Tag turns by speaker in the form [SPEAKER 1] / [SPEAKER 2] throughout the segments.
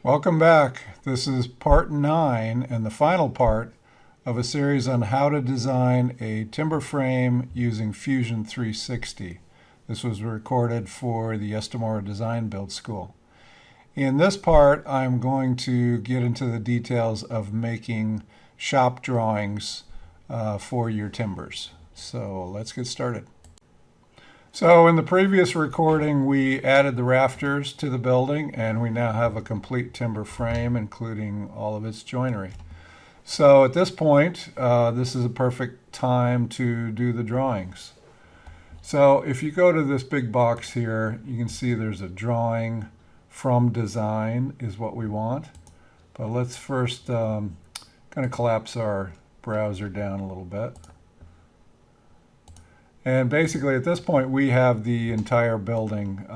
[SPEAKER 1] Welcome back. This is part 9 and the final part of a series on how to design a timber frame using Fusion 360. This was recorded for the Estamora Design Build School. In this part, I'm going to get into the details of making shop drawings for your timbers. So let's get started. So in the previous recording, we added the rafters to the building, and we now have a complete timber frame, including all of its joinery. So at this point, this is a perfect time to do the drawings. So if you go to this big box here, you can see there's a drawing from design is what we want. But let's first kind of collapse our browser down a little bit. And basically at this point we have the entire building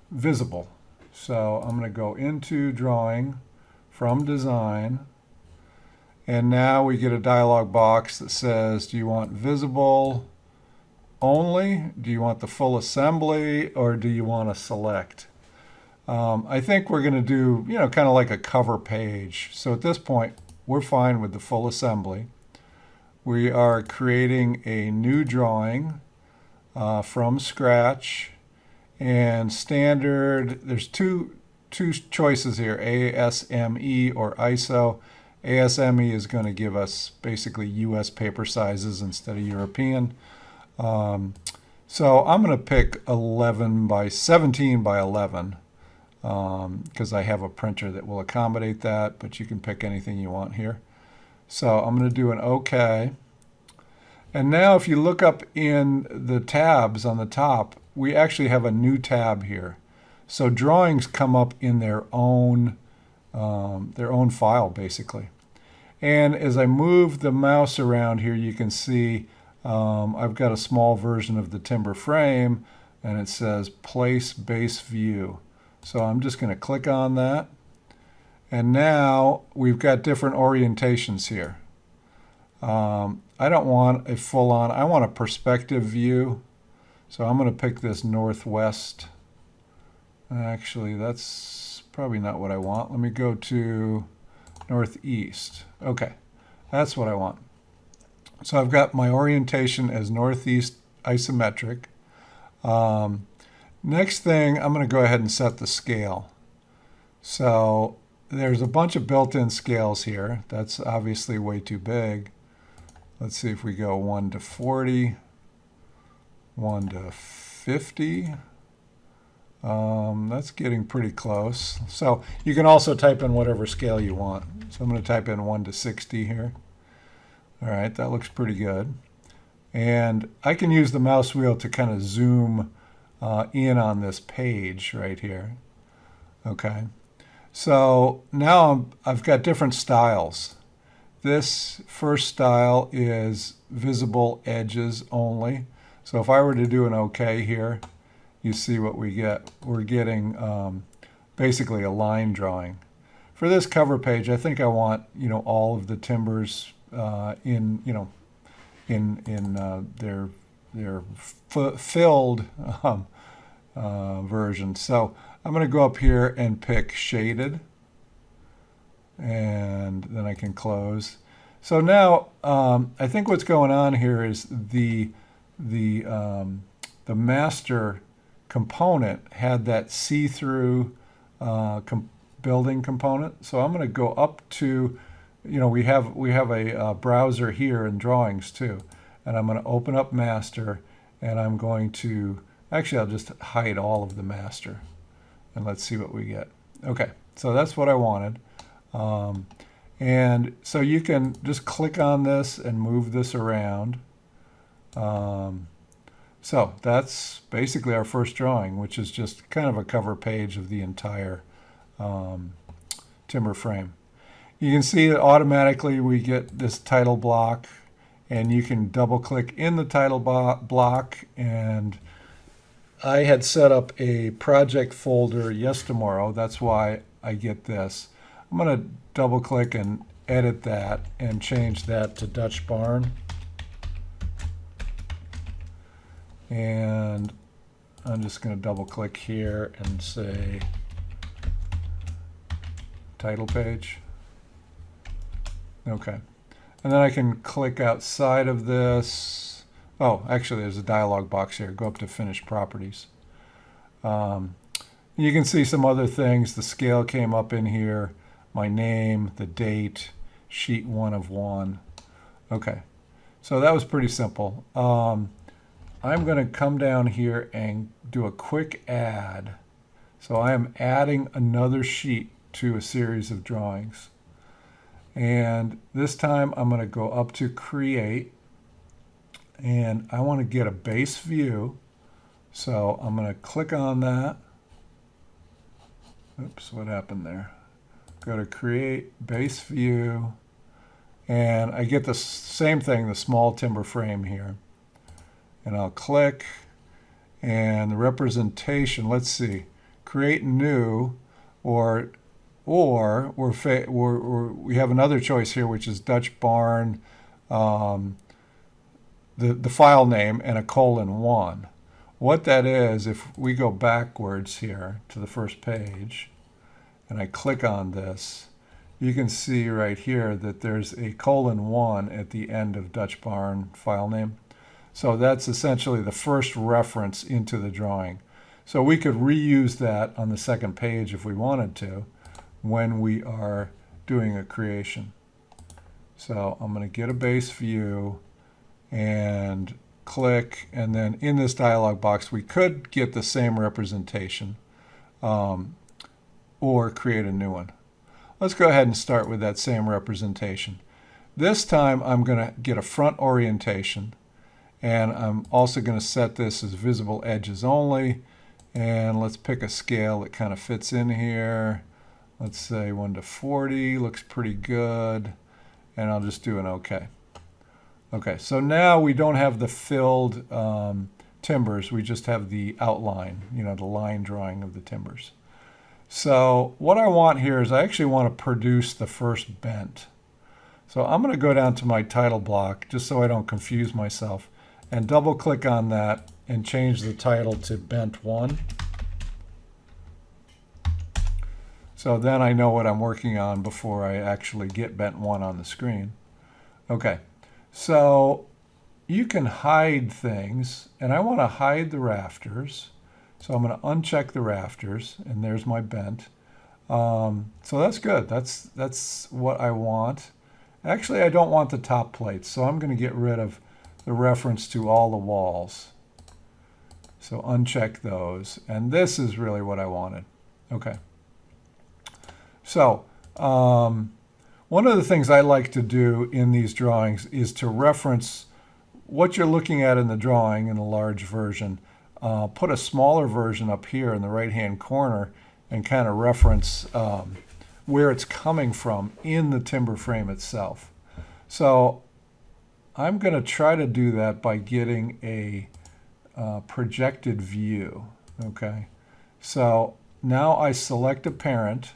[SPEAKER 1] visible. So I'm going to go into drawing from design, and now we get a dialog box that says, do you want visible only? Do you want the full assembly, or do you want to select? I think we're going to do, kind of like a cover page. So at this point we're fine with the full assembly. We are creating a new drawing from scratch, and standard, there's two choices here, ASME or ISO. ASME is going to give us basically US paper sizes instead of European. So I'm going to pick 11 by 17 by 11 because I have a printer that will accommodate that, but you can pick anything you want here. So I'm going to do an OK. And now if you look up in the tabs on the top, we actually have a new tab here. So drawings come up in their own file, basically. And as I move the mouse around here, you can see I've got a small version of the timber frame, and it says Place Base View. So I'm just going to click on that. And now we've got different orientations here. I don't want a full-on, I want a perspective view. So I'm going to pick this northwest. Actually, that's probably not what I want. Let me go to northeast. Okay, that's what I want. So I've got my orientation as northeast isometric. Next thing, I'm going to go ahead and set the scale. So there's a bunch of built-in scales here. That's obviously way too big. Let's see if we go 1 to 40, 1 to 50. That's getting pretty close. So you can also type in whatever scale you want. So I'm going to type in 1 to 60 here. All right, that looks pretty good. And I can use the mouse wheel to kind of zoom in on this page right here. Okay. So now I've got different styles. This first style is visible edges only. So if I were to do an OK here, you see what we get. We're getting basically a line drawing. For this cover page, I think I want all of the timbers in their filled version. So I'm going to go up here and pick shaded, and then I can close. So now I think what's going on here is the master component had that see-through building component. So I'm going to go up to, we have a browser here in drawings too, and I'm going to open up master, and I'm going to actually I'll just hide all of the master, and let's see what we get. Okay, so that's what I wanted. And so you can just click on this and move this around. So that's basically our first drawing, which is just kind of a cover page of the entire timber frame. You can see that automatically we get this title block, and you can double click in the title block, and I had set up a project folder yesterday. That's why I get this. I'm going to double click and edit that and change that to Dutch Barn. And I'm just going to double click here and say title page. Okay. And then I can click outside of this. Oh, actually, there's a dialog box here. Go up to Finish Properties. You can see some other things. The scale came up in here, my name, the date, sheet 1 of 1. Okay, so that was pretty simple. I'm going to come down here and do a quick add. So I am adding another sheet to a series of drawings. And this time I'm going to go up to Create, and I want to get a base view. So I'm going to click on that. Oops, what happened there? Go to Create, Base View, and I get the same thing, the small timber frame here. And I'll click, and the representation, let's see, Create New, or we have another choice here, which is Dutch Barn, the file name, and a :1. What that is, if we go backwards here to the first page, and I click on this, you can see right here that there's a :1 at the end of Dutch Barn file name. So that's essentially the first reference into the drawing. So we could reuse that on the second page if we wanted to when we are doing a creation. So I'm going to get a base view and click, and then in this dialog box we could get the same representation or create a new one. Let's go ahead and start with that same representation. This time I'm going to get a front orientation, and I'm also going to set this as visible edges only, and let's pick a scale that kind of fits in here. Let's say 1:40, looks pretty good, and I'll just do an OK. Okay, so now we don't have the filled timbers, we just have the outline, the line drawing of the timbers. So what I want here is I actually want to produce the first bent. So I'm going to go down to my title block, just so I don't confuse myself, and double click on that and change the title to Bent 1. So then I know what I'm working on before I actually get Bent 1 on the screen. Okay. So you can hide things, and I want to hide the rafters. So I'm going to uncheck the rafters, and there's my bent. So that's good. That's what I want. Actually, I don't want the top plates, so I'm going to get rid of the reference to all the walls. So uncheck those, and this is really what I wanted. Okay. So one of the things I like to do in these drawings is to reference what you're looking at in the drawing in a large version. Put a smaller version up here in the right-hand corner and kind of reference where it's coming from in the timber frame itself. So I'm going to try to do that by getting a projected view. Okay, so now I select a parent,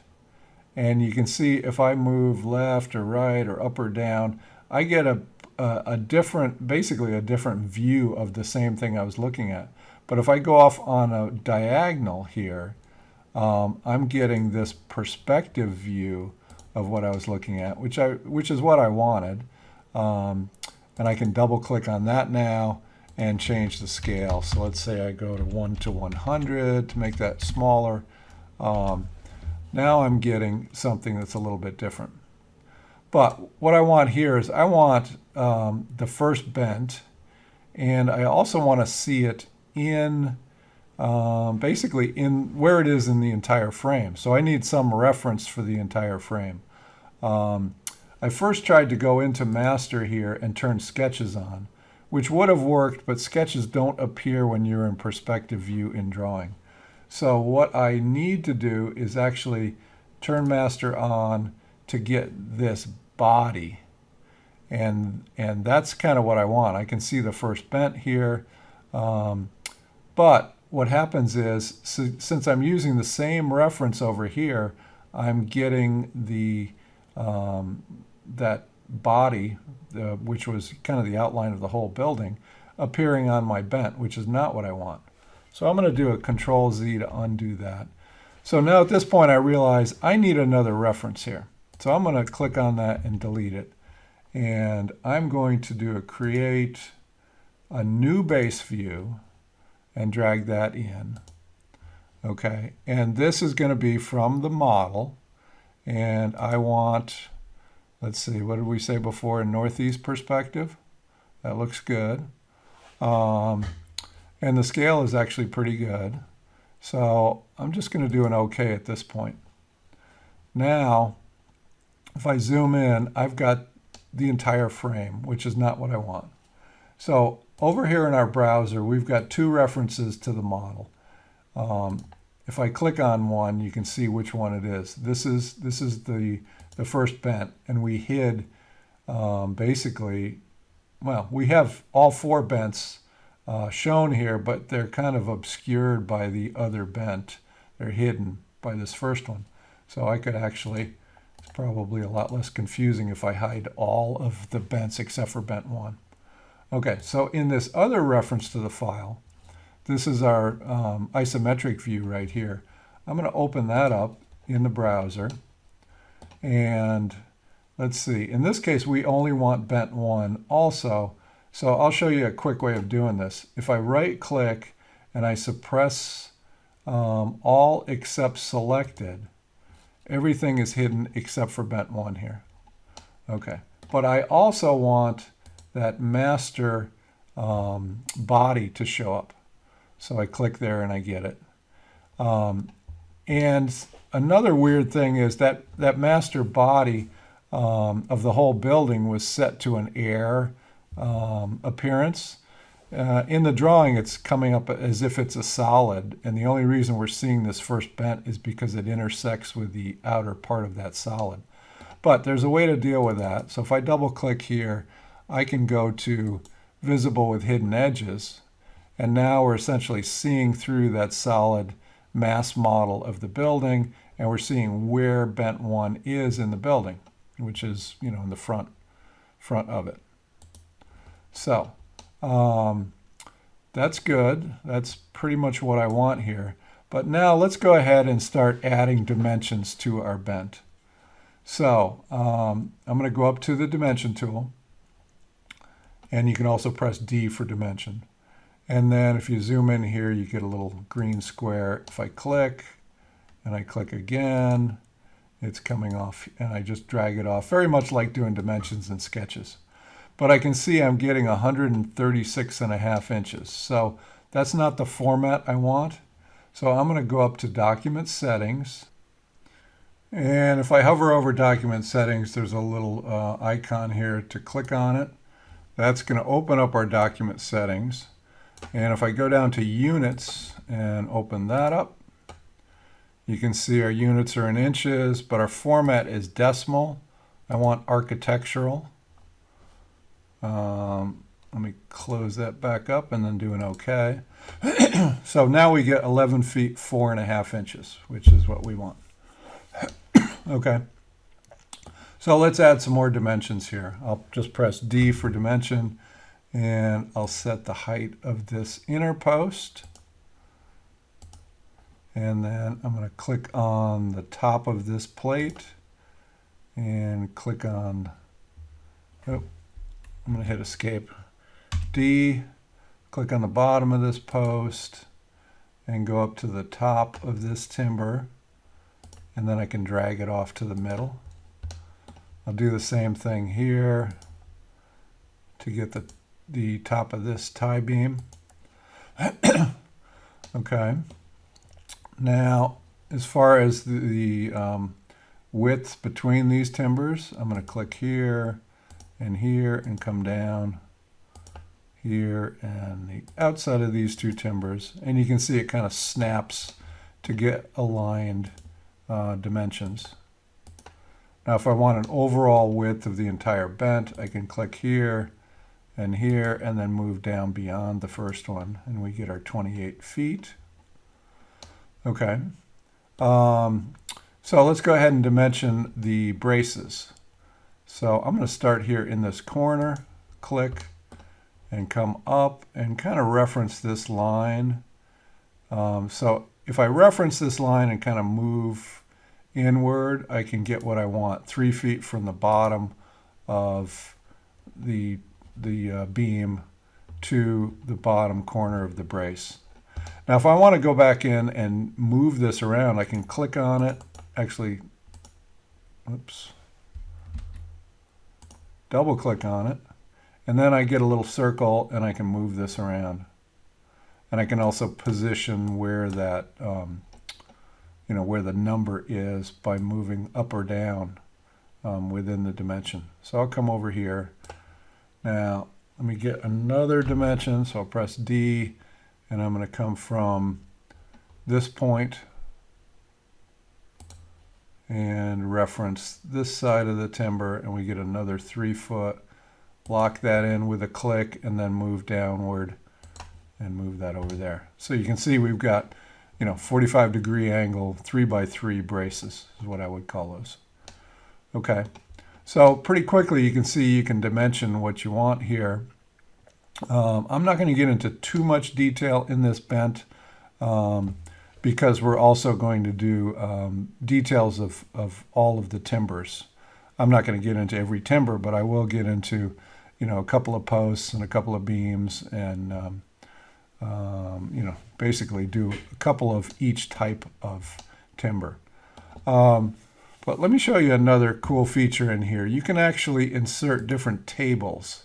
[SPEAKER 1] and you can see if I move left or right or up or down, I get basically a different view of the same thing I was looking at. But if I go off on a diagonal here, I'm getting this perspective view of what I was looking at, which is what I wanted. And I can double click on that now and change the scale. So let's say I go to 1:100 to make that smaller. Now I'm getting something that's a little bit different. But what I want here is I want the first bent, and I also want to see it in basically in where it is in the entire frame. So I need some reference for the entire frame. I first tried to go into master here and turn sketches on, which would have worked, but sketches don't appear when you're in perspective view in drawing. So what I need to do is actually turn master on to get this body, and that's kind of what I want. I can see the first bent here, but what happens is, since I'm using the same reference over here, I'm getting the that body, which was kind of the outline of the whole building, appearing on my bent, which is not what I want. So I'm going to do a Control Z to undo that. So now at this point I realize I need another reference here. So I'm going to click on that and delete it. And I'm going to create a new base view and drag that in. Okay, and this is going to be from the model. And I want, let's see, what did we say before, in northeast perspective? That looks good. And the scale is actually pretty good. So I'm just going to do an OK at this point. Now, if I zoom in, I've got the entire frame, which is not what I want. So over here in our browser, we've got two references to the model. If I click on one, you can see which one it is. This is the first bent, and we hid basically, well, we have all four bents shown here, but they're kind of obscured by the other bent. They're hidden by this first one. So I could actually, it's probably a lot less confusing if I hide all of the bents except for bent 1. Okay, so in this other reference to the file, this is our isometric view right here. I'm going to open that up in the browser. And let's see, in this case, we only want bent 1 also. So I'll show you a quick way of doing this. If I right click and I suppress all except selected, everything is hidden except for bent 1 here. Okay, but I also want that master body to show up. So I click there and I get it. And another weird thing is that master body of the whole building was set to an air appearance. In the drawing, it's coming up as if it's a solid, and the only reason we're seeing this first bent is because it intersects with the outer part of that solid. But there's a way to deal with that. So if I double click here, I can go to visible with hidden edges, and now we're essentially seeing through that solid mass model of the building, and we're seeing where bent 1 is in the building, which is, you know, in the front of it. So that's good. That's pretty much what I want here. But now let's go ahead and start adding dimensions to our bent. So I'm going to go up to the dimension tool, and you can also press D for dimension. And then if you zoom in here, you get a little green square. If I click and I click again, it's coming off, and I just drag it off, very much like doing dimensions in sketches. But I can see I'm getting 136.5 inches. So that's not the format I want. So I'm going to go up to Document Settings. And if I hover over Document Settings, there's a little icon here to click on it. That's going to open up our document settings. And if I go down to Units and open that up, you can see our units are in inches, but our format is decimal. I want architectural. Let me close that back up and then do an OK. So now we get 11 feet 4.5 inches, which is what we want. Okay. So let's add some more dimensions here. I'll just press D for dimension, and I'll set the height of this inner post. And then I'm going to click on the top of this plate and click on, I'm going to hit escape. D, click on the bottom of this post and go up to the top of this timber, and then I can drag it off to the middle. I'll do the same thing here to get the top of this tie beam. Okay. Now, as far as the width between these timbers, I'm going to click here and come down here and the outside of these two timbers. And you can see it kind of snaps to get aligned dimensions. Now, if I want an overall width of the entire bent, I can click here, and then move down beyond the first one, and we get our 28 feet. Okay. So let's go ahead and dimension the braces. So I'm going to start here in this corner, click, and come up and kind of reference this line. So if I reference this line and kind of move inward, I can get what I want, 3 feet from the bottom of the beam to the bottom corner of the brace. Now if I want to go back in and move this around, I can click on it, actually, oops, double click on it, and then I get a little circle and I can move this around. And I can also position where that, where the number is by moving up or down within the dimension. So I'll come over here. Now, let me get another dimension. So I'll press D, and I'm going to come from this point and reference this side of the timber, and we get another 3 foot. Lock that in with a click, and then move downward and move that over there. So you can see we've got, 45-degree angle 3x3 braces is what I would call those. Okay, so pretty quickly you can see you can dimension what you want here. I'm not going to get into too much detail in this bent because we're also going to do details of all of the timbers. I'm not going to get into every timber, but I will get into a couple of posts and a couple of beams and basically do a couple of each type of timber. But let me show you another cool feature in here. You can actually insert different tables.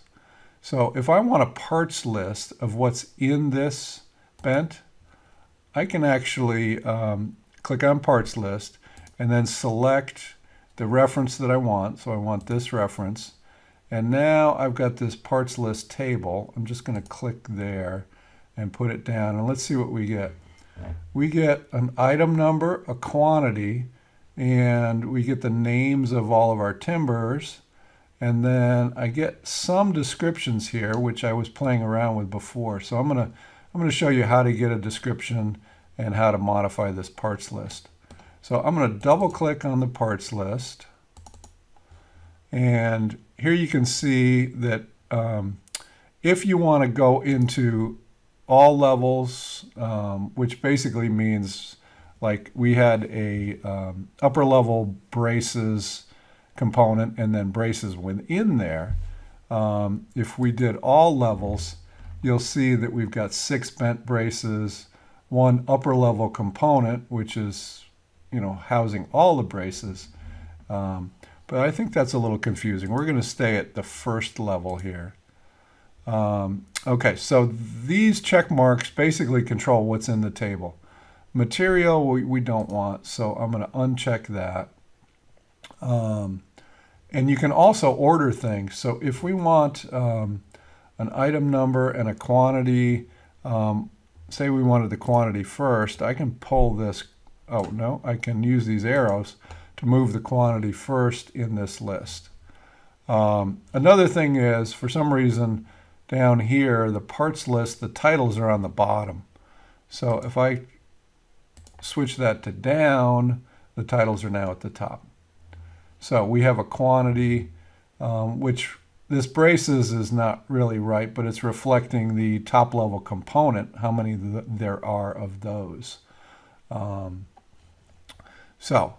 [SPEAKER 1] So if I want a parts list of what's in this bent, I can actually click on parts list and then select the reference that I want. So I want this reference. And now I've got this parts list table. I'm just going to click there and put it down, and let's see what we get. We get an item number, a quantity, and we get the names of all of our timbers, and then I get some descriptions here, which I was playing around with before. So I'm gonna show you how to get a description and how to modify this parts list. So I'm going to double click on the parts list, and here you can see that if you want to go into all levels, which basically means like we had a upper level braces component and then braces within there. If we did all levels, you'll see that we've got 6 bent braces, 1 upper level component, which is housing all the braces. But I think that's a little confusing. We're going to stay at the first level here. Okay, so these check marks basically control what's in the table. Material we don't want, so I'm going to uncheck that. And you can also order things. So if we want an item number and a quantity, say we wanted the quantity first, I can pull this, I can use these arrows to move the quantity first in this list. Another thing is, for some reason, down here, the parts list, the titles are on the bottom. So if I switch that to down, the titles are now at the top. So we have a quantity, which this braces is not really right, but it's reflecting the top level component, how many there are of those. So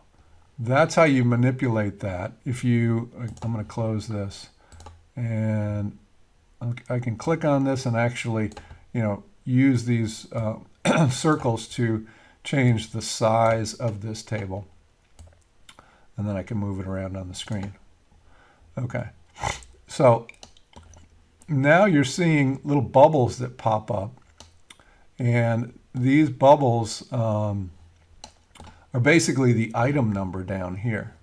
[SPEAKER 1] that's how you manipulate that. I'm going to close this, and I can click on this and actually, use these circles to change the size of this table. And then I can move it around on the screen. Okay. So now you're seeing little bubbles that pop up. And these bubbles are basically the item number down here.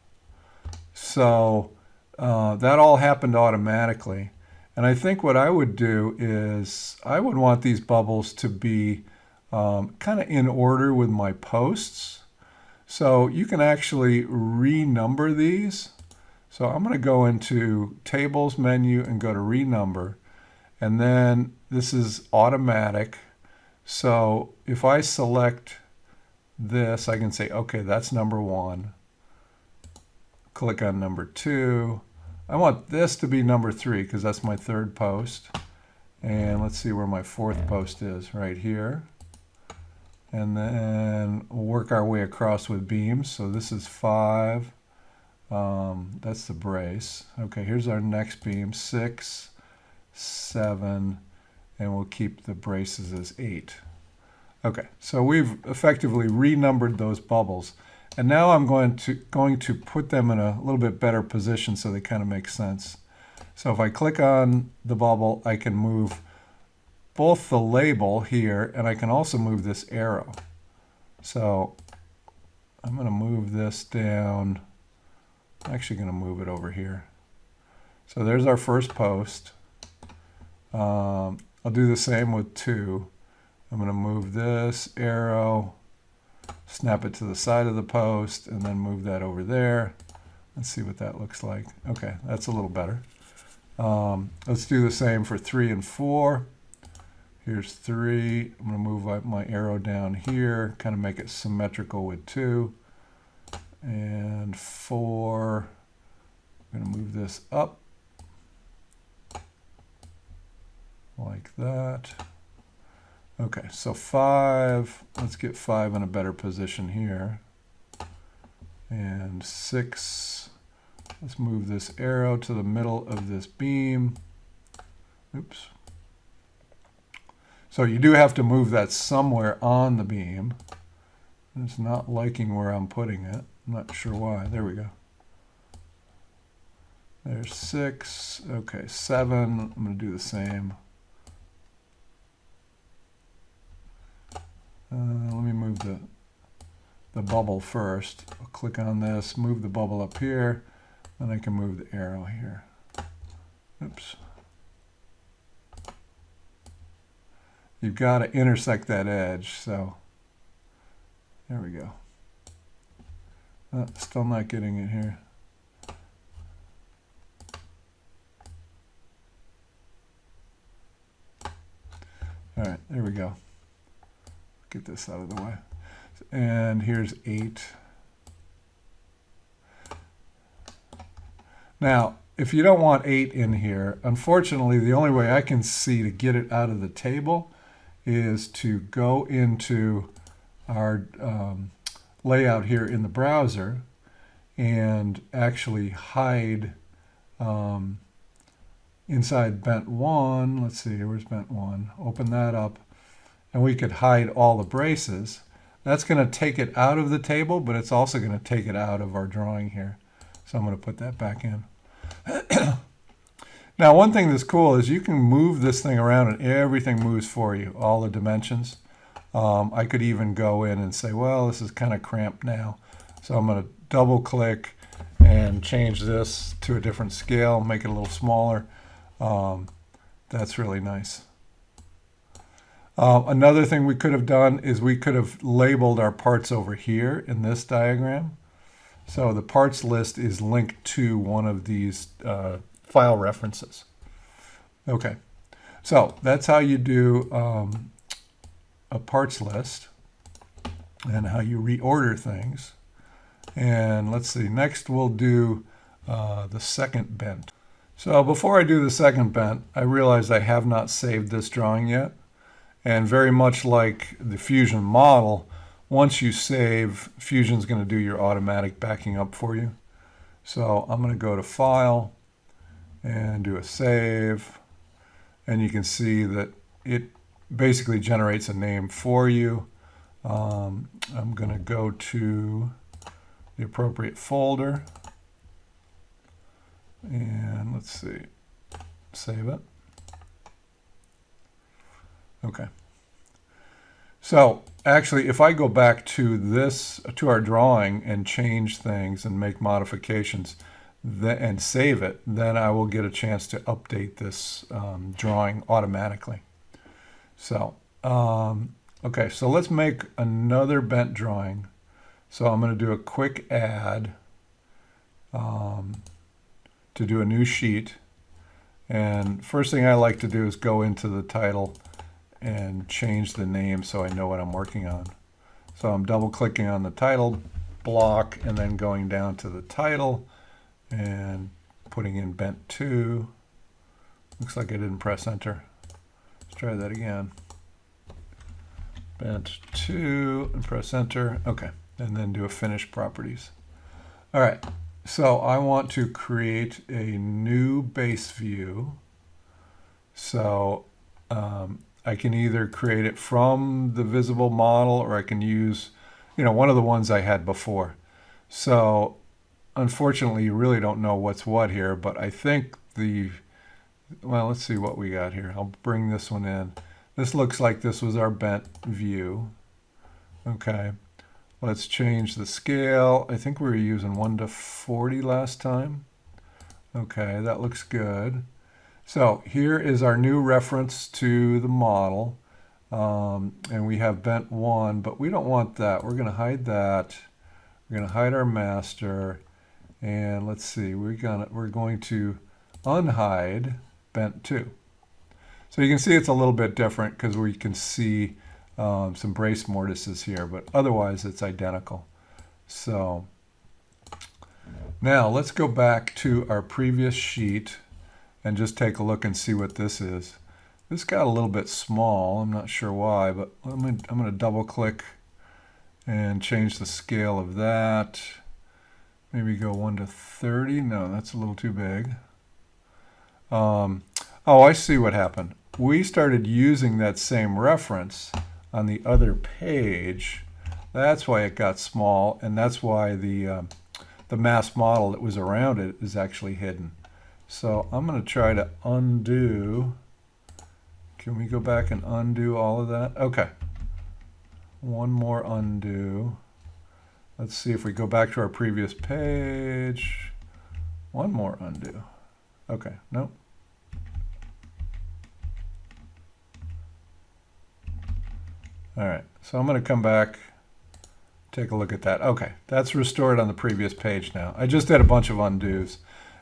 [SPEAKER 1] So that all happened automatically. And I think what I would do is I would want these bubbles to be kind of in order with my posts. So you can actually renumber these. So I'm going to go into Tables menu and go to Renumber. And then this is automatic. So if I select this, I can say, okay, that's number 1. Click on number 2. I want this to be number 3 because that's my 3rd post. And let's see where my 4th post is, right here. and then we'll work our way across with beams. So this is 5. That's the brace. Okay, here's our next beam, 6, 7, and we'll keep the braces as 8. Okay, so we've effectively renumbered those bubbles. And now I'm going to put them in a little bit better position so they kind of make sense. So if I click on the bubble, I can move both the label here, and I can also move this arrow. So I'm going to move this down. I'm actually going to move it over here. So there's our first post. I'll do the same with 2. I'm going to move this arrow, snap it to the side of the post, and then move that over there. Let's see what that looks like. Okay, that's a little better. Let's do the same for 3 and 4. Here's 3. I'm going to move my arrow down here, kind of make it symmetrical with 2. And 4, I'm going to move this up like that. Okay, so 5, let's get 5 in a better position here. And 6, let's move this arrow to the middle of this beam. Oops. So you do have to move that somewhere on the beam. It's not liking where I'm putting it. I'm not sure why. There we go. There's 6. Okay, 7. I'm going to do the same. Let me move the bubble first. I'll click on this, move the bubble up here, then I can move the arrow here. Oops. You've got to intersect that edge, so there we go. Still not getting it here. All right, there we go. Get this out of the way. And here's 8. Now, if you don't want 8 in here, unfortunately, the only way I can see to get it out of the table is to go into our layout here in the browser and actually hide inside bent 1. Let's see, where's bent 1? Open that up. And we could hide all the braces. That's going to take it out of the table, but it's also going to take it out of our drawing here. So I'm going to put that back in. Now, one thing that's cool is you can move this thing around and everything moves for you, all the dimensions. I could even go in and say, well, this is kind of cramped now. So I'm going to double click and change this to a different scale, make it a little smaller. That's really nice. Another thing we could have done is we could have labeled our parts over here in this diagram. So the parts list is linked to one of these file references. Okay, so that's how you do a parts list and how you reorder things. And let's see, next we'll do the second bent. So before I do the second bent, I realized I have not saved this drawing yet. And very much like the Fusion model, once you save, Fusion's going to do your automatic backing up for you. So I'm going to go to File and do a save. And you can see that it basically generates a name for you. I'm going to go to the appropriate folder. And let's see, save it. Okay. So actually, if I go back to to our drawing and change things and make modifications and save it, then I will get a chance to update this drawing automatically. So, okay, so let's make another bent drawing. So I'm going to do a quick add to do a new sheet. And first thing I like to do is go into the title and change the name so I know what I'm working on. So I'm double clicking on the title block and then going down to the title and putting in bent 2. Looks like I didn't press enter. Let's try that again. bent 2 and press enter. Okay, and then do a finish properties. All right, so I want to create a new base view. So I can either create it from the visible model, or I can use, one of the ones I had before. So unfortunately, you really don't know what's what here, but I think well, let's see what we got here. I'll bring this one in. This looks like this was our bent view. Okay, let's change the scale. I think we were using 1:40 last time. Okay, that looks good. So here is our new reference to the model. And we have bent 1, but we don't want that. We're going to hide that. We're going to hide our master. And let's see, we're going to unhide bent 2. So you can see it's a little bit different because we can see some brace mortises here, but otherwise it's identical. So now let's go back to our previous sheet and just take a look and see what this is. This got a little bit small. I'm not sure why, but I'm going to double click and change the scale of that. Maybe go 1:30. No, that's a little too big. Oh, I see what happened. We started using that same reference on the other page. That's why it got small, and that's why the mass model that was around it is actually hidden. So I'm going to try to undo. Can we go back and undo all of that? Okay. One more undo. Let's see if we go back to our previous page. One more undo. Okay, nope. All right, so I'm going to come back, take a look at that. Okay, that's restored on the previous page now. I just did a bunch of undos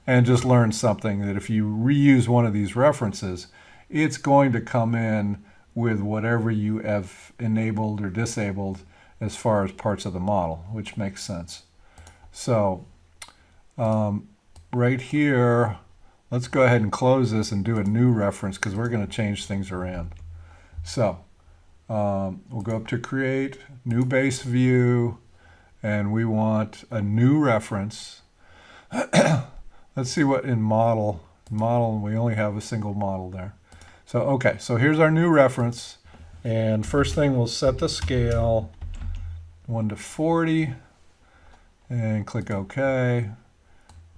[SPEAKER 1] and just learned something, that if you reuse one of these references, it's going to come in with whatever you have enabled or disabled as far as parts of the model, which makes sense. So right here, let's go ahead and close this and do a new reference because we're going to change things around. So we'll go up to create, new base view, and we want a new reference. Let's see what in model. Model, we only have a single model there. So, okay, so here's our new reference. And first thing, we'll set the scale 1:40 and click OK.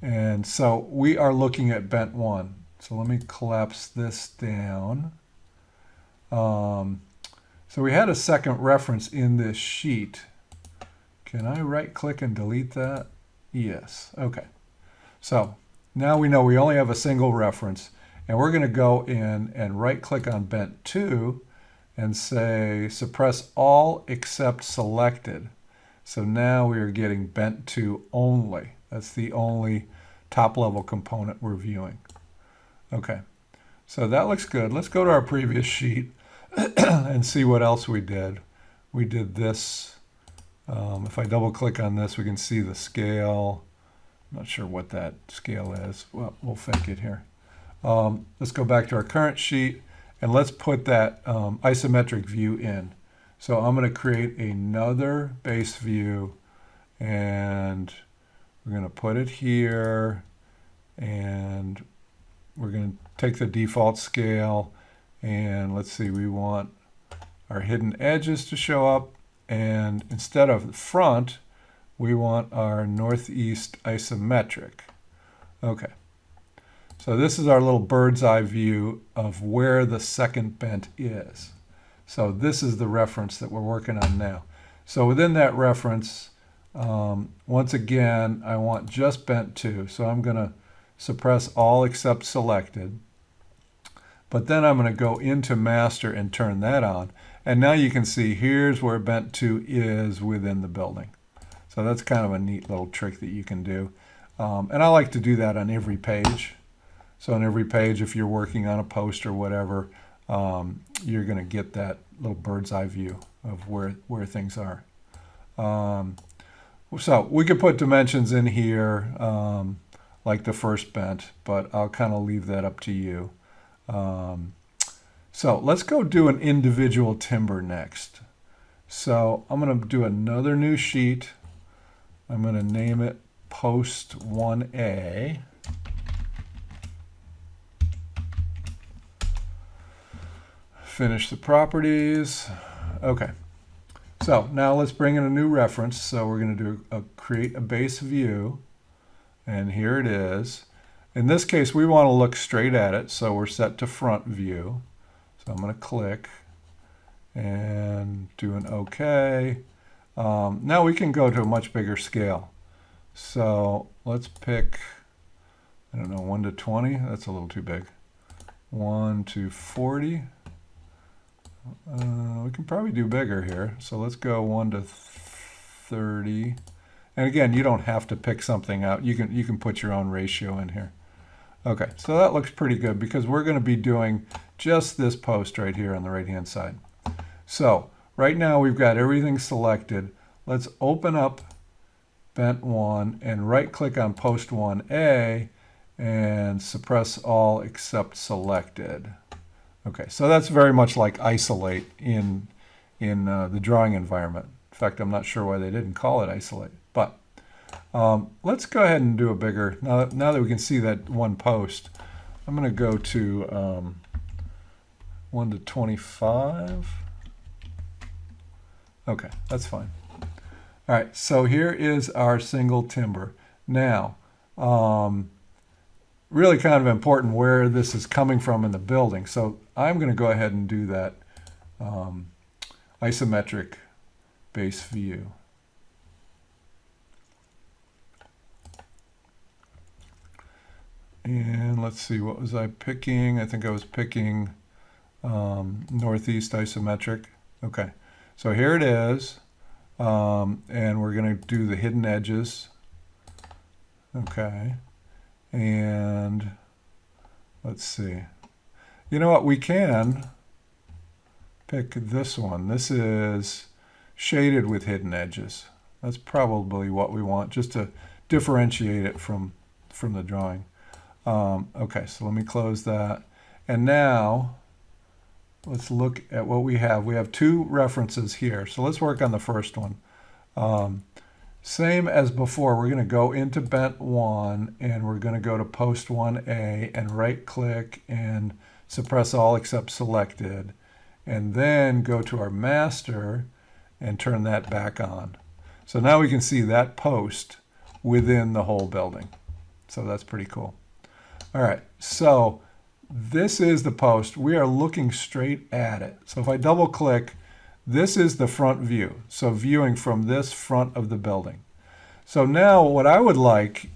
[SPEAKER 1] And so we are looking at bent 1. So let me collapse this down. So we had a second reference in this sheet. Can I right click and delete that? Yes. Okay. So now we know we only have a single reference, and we're going to go in and right click on bent 2 and say suppress all except selected. So now we are getting bent 2 only. That's the only top level component we're viewing. Okay, so that looks good. Let's go to our previous sheet and see what else we did. We did this. If I double click on this, we can see the scale. I'm not sure what that scale is. Well, we'll fake it here. Let's go back to our current sheet and let's put that isometric view in. So I'm going to create another base view and we're going to put it here, and we're going to take the default scale, and let's see, we want our hidden edges to show up, and instead of the front, we want our northeast isometric. Okay, so this is our little bird's eye view of where the second bent is. So this is the reference that we're working on now. So within that reference, once again, I want just bent 2. So I'm going to suppress all except selected. But then I'm going to go into master and turn that on. And now you can see here's where bent 2 is within the building. So that's kind of a neat little trick that you can do. And I like to do that on every page. So on every page, if you're working on a post or whatever, you're going to get that little bird's eye view of where things are. So we could put dimensions in here like the first bent, but I'll kind of leave that up to you. So let's go do an individual timber next. So I'm going to do another new sheet. I'm going to name it Post 1A. Finish the properties. Okay. So now let's bring in a new reference. So we're going to do create a base view. And here it is. In this case, we want to look straight at it. So we're set to front view. So I'm going to click and do an OK. Now we can go to a much bigger scale. So let's pick, I don't know, 1 to 20. That's a little too big. 1 to 40. We can probably do bigger here. So let's go 1 to 30. And again, you don't have to pick something out. You can put your own ratio in here. Okay, so that looks pretty good because we're going to be doing just this post right here on the right-hand side. So right now we've got everything selected. Let's open up Bent 1 and right-click on Post 1A and suppress all except selected. Okay, so that's very much like isolate in the drawing environment. In fact, I'm not sure why they didn't call it isolate. But let's go ahead and do a bigger, now that we can see that one post, I'm going to go to 1 to 25. Okay, that's fine. All right, so here is our single timber. Now, really kind of important where this is coming from in the building. So I'm going to go ahead and do that isometric base view. And let's see, what was I picking? I think I was picking northeast isometric. Okay, so here it is. And we're going to do the hidden edges. Okay. And let's see. You know what? We can pick this one. This is shaded with hidden edges. That's probably what we want, just to differentiate it from the drawing. Okay, so let me close that. And now let's look at what we have. We have two references here. So let's work on the first one. Same as before, we're going to go into Bent 1 and we're going to go to Post 1A and right click and suppress all except selected. And then go to our master and turn that back on. So now we can see that post within the whole building. So that's pretty cool. All right, so this is the post. We are looking straight at it. So if I double click, this is the front view. So viewing from this front of the building. So now what I would like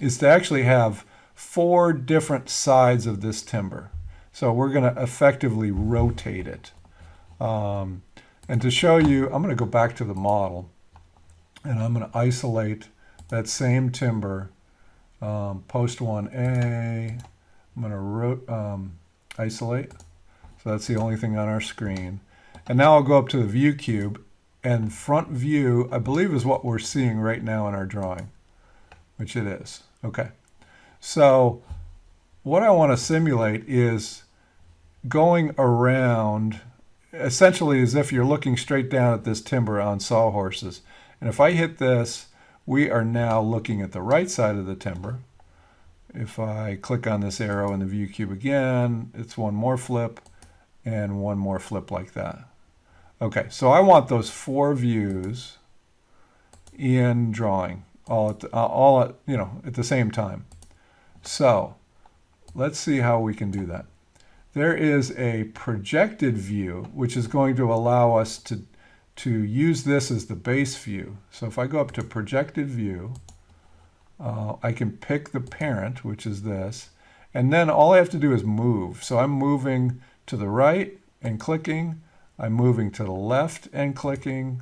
[SPEAKER 1] is to actually have 4 different sides of this timber. So we're going to effectively rotate it. And to show you, I'm going to go back to the model and I'm going to isolate that same timber, Post 1A. I'm going to isolate. So that's the only thing on our screen. And now I'll go up to the view cube, and front view, I believe, is what we're seeing right now in our drawing, which it is. Okay. So what I want to simulate is going around essentially as if you're looking straight down at this timber on sawhorses. And if I hit this, we are now looking at the right side of the timber. If I click on this arrow in the view cube again, it's one more flip and one more flip like that. Okay, so I want those 4 views in drawing all at the same time. So let's see how we can do that. There is a projected view, which is going to allow us to use this as the base view. So if I go up to projected view, I can pick the parent, which is this, and then all I have to do is move. So I'm moving to the right and clicking. I'm moving to the left and clicking.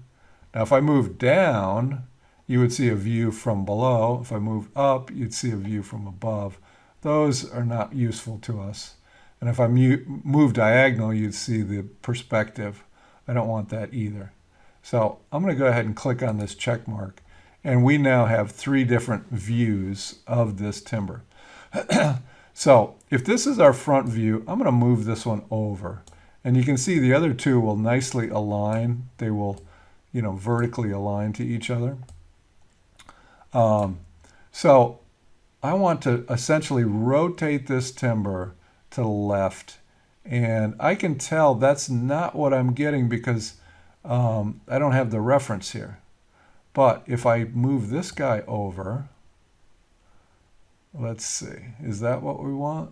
[SPEAKER 1] Now if I move down, you would see a view from below. If I move up, you'd see a view from above. Those are not useful to us. And if I move diagonal, you'd see the perspective. I don't want that either. So I'm going to go ahead and click on this check mark. And we now have 3 different views of this timber. So if this is our front view, I'm going to move this one over. And you can see the other two will nicely align. They will, vertically align to each other. So I want to essentially rotate this timber to the left. And I can tell that's not what I'm getting because I don't have the reference here. But if I move this guy over, let's see, is that what we want?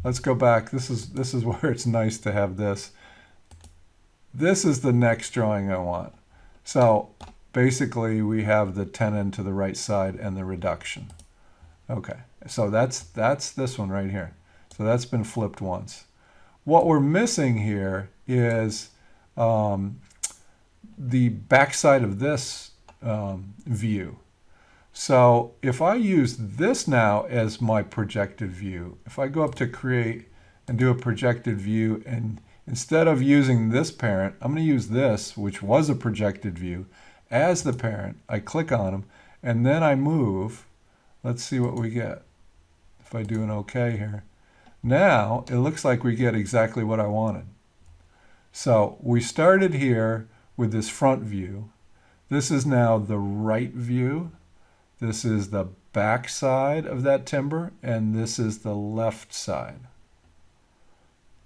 [SPEAKER 1] Let's go back. This is where it's nice to have this. This is the next drawing I want. So basically we have the tenon to the right side and the reduction. Okay, so that's this one right here. So that's been flipped once. What we're missing here is the backside of this view. So if I use this now as my projected view, if I go up to create and do a projected view, and instead of using this parent, I'm going to use this, which was a projected view, as the parent. I click on them, and then I move. Let's see what we get. If I do an OK here. Now it looks like we get exactly what I wanted. So we started here with this front view. This is now the right view. This is the back side of that timber, and this is the left side.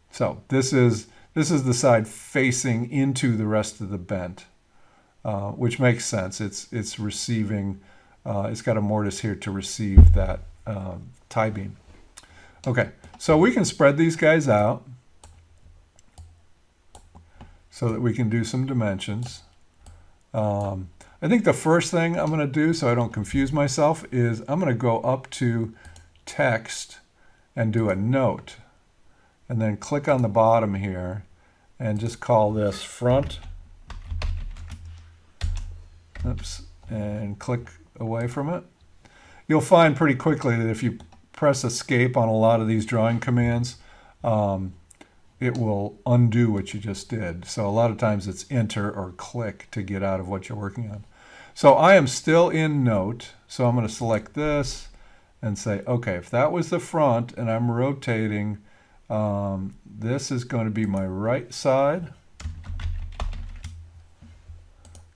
[SPEAKER 1] So this is the side facing into the rest of the bent, which makes sense. It's receiving. It's got a mortise here to receive that tie beam. Okay, so we can spread these guys out so that we can do some dimensions. I think the first thing I'm going to do, so I don't confuse myself, is I'm going to go up to text and do a note. And then click on the bottom here and just call this front. Oops, and click away from it. You'll find pretty quickly that if you press escape on a lot of these drawing commands, it will undo what you just did. So a lot of times it's enter or click to get out of what you're working on. So I am still in note, so I'm going to select this and say, okay, if that was the front and I'm rotating, this is going to be my right side.